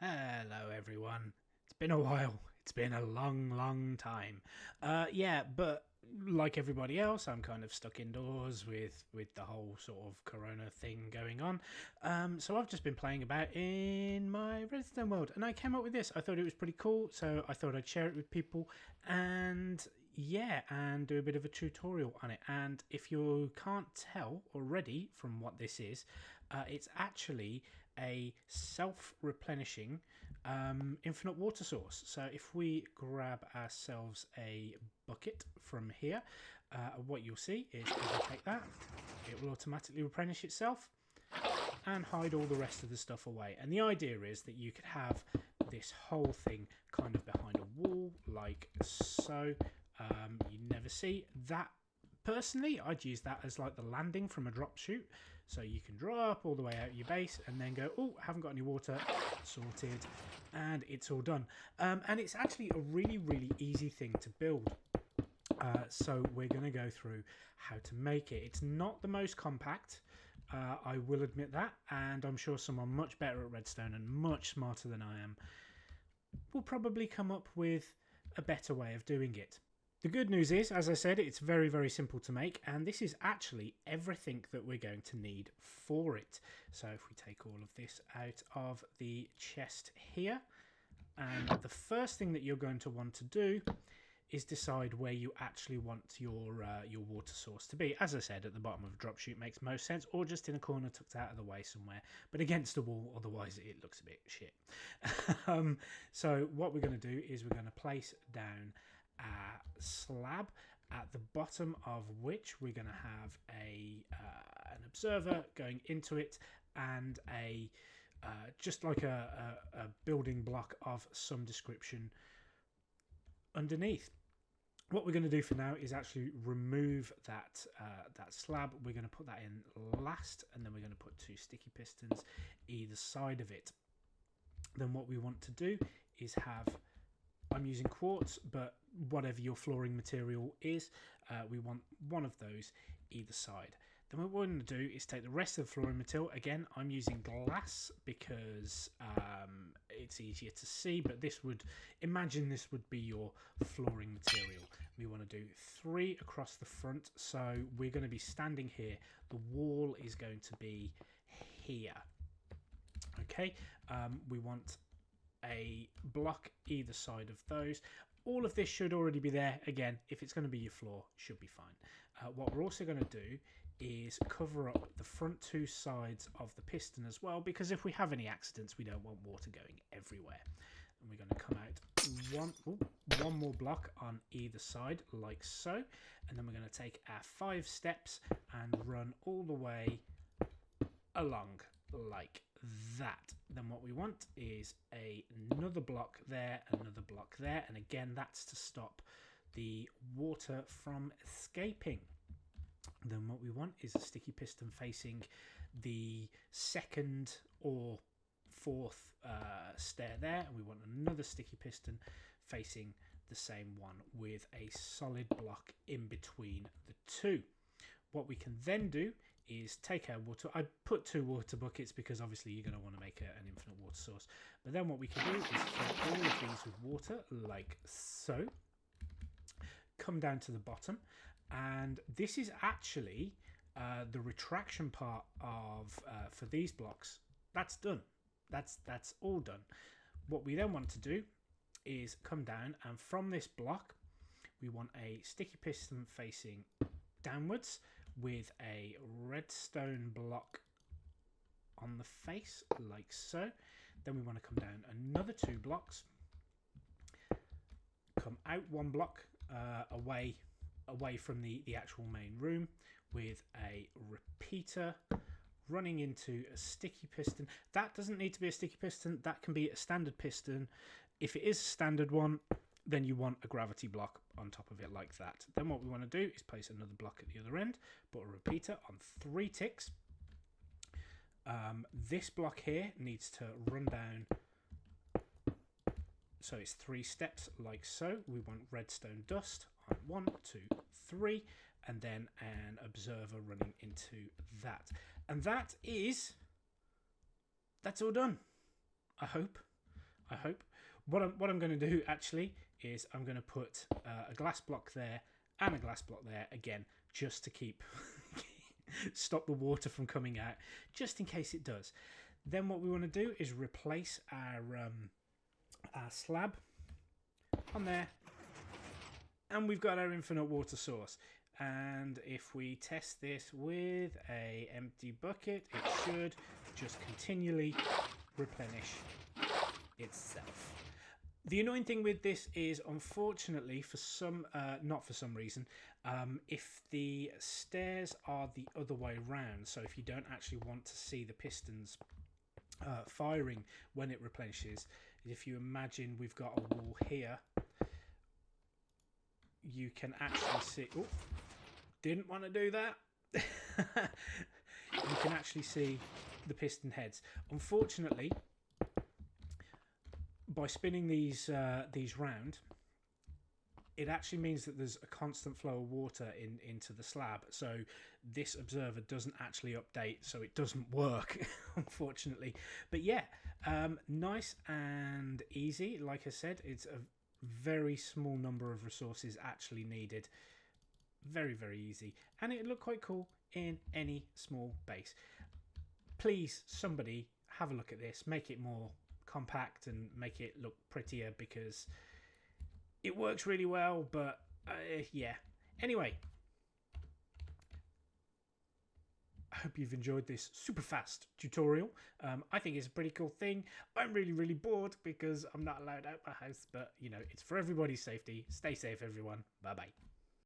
Hello, everyone. It's been a while. It's been a long time. But like everybody else, I'm kind of stuck indoors with the whole sort of Corona thing going on. So I've just been playing about in my Redstone world, and I came up with this. I thought it was pretty cool, so I thought I'd share it with people, and and do a bit of a tutorial on it. And if you can't tell already from what this is, it's actually a self-replenishing infinite water source. So if we grab ourselves a bucket from here, what you'll see is if I take that, it will automatically replenish itself and hide all the rest of the stuff away. And the idea is that you could have this whole thing kind of behind a wall like so. You never see that. Personally, I'd use that as like the landing from a drop chute. So you can drop all the way out your base and then go, oh, haven't got any water, sorted, and it's all done. And it's actually a really easy thing to build. So we're going to go through how to make it. It's not the most compact, I will admit that, and I'm sure someone much better at redstone and much smarter than I am will probably come up with a better way of doing it. The good news is, as I said, it's very simple to make, and this is actually everything that we're going to need for it. So if we take all of this out of the chest here, and the first thing that you're going to want to do is decide where you actually want your water source to be. As I said, at the bottom of a drop chute makes most sense, or just in a corner tucked out of the way somewhere, but against a wall, otherwise it looks a bit shit. So what we're going to do is we're going to place down a slab, at the bottom of which we're going to have an observer going into it and a just like a building block of some description underneath. What we're going to do for now is actually remove that slab. We're going to put that in last, and then we're going to put two sticky pistons either side of it. Then what we want to do is have, I'm using quartz, but whatever your flooring material is, we want one of those either side. Then what we're going to do is take the rest of the flooring material. Again, I'm using glass because it's easier to see, but imagine this would be your flooring material. We want to do 3 across the front, so we're going to be standing here. The wall is going to be here. Okay, we want a block either side of those. All of this should already be there. Again, if it's going to be your floor, it should be fine. What we're also going to do is cover up the front 2 sides of the piston as well, because if we have any accidents, we don't want water going everywhere. And we're going to come out one more block on either side like so, and then we're going to take our 5 steps and run all the way along like that. Then what we want is another block there, another block there, and again that's to stop the water from escaping. Then what we want is a sticky piston facing the second or fourth stair there, and we want another sticky piston facing the same one with a solid block in between the two. What we can then do is take our water. I put 2 water buckets because obviously you're going to want to make an infinite water source. But then what we can do is fill all of these with water like so. Come down to the bottom, and this is actually the retraction part of for these blocks. That's done. That's all done. What we then want to do is come down, and from this block we want a sticky piston facing downwards with a redstone block on the face like so. Then we want to come down another 2 blocks, come out 1 block away from the actual main room with a repeater running into a sticky piston. That doesn't need to be a sticky piston, that can be a standard piston. If it is a standard one, then you want a gravity block on top of it like that. Then what we want to do is place another block at the other end, put a repeater on 3 ticks. This block here needs to run down, so it's 3 steps like so. We want redstone dust on 1, 2, 3, and then an observer running into that. And that's all done, I hope. I hope. What I'm going to do actually is I'm going to put a glass block there and a glass block there again, just to keep stop the water from coming out, just in case it does. Then what we want to do is replace our slab on there, and we've got our infinite water source. And if we test this with a empty bucket, it should just continually replenish itself. The annoying thing with this is, unfortunately, for some, not for some reason, if the stairs are the other way round, so if you don't actually want to see the pistons firing when it replenishes, if you imagine we've got a wall here, you can actually see... Oh, didn't want to do that. You can actually see the piston heads. Unfortunately, by spinning these round, it actually means that there's a constant flow of water into the slab. So this observer doesn't actually update, so it doesn't work, unfortunately. But yeah, nice and easy. Like I said, it's a very small number of resources actually needed. Very, very easy. And it looked quite cool in any small base. Please, somebody, have a look at this. Make it more compact and make it look prettier, because it works really well, but yeah. Anyway, I hope you've enjoyed this super fast tutorial. I think it's a pretty cool thing. I'm really, really bored because I'm not allowed out my house, but you know, it's for everybody's safety. Stay safe, everyone. Bye bye.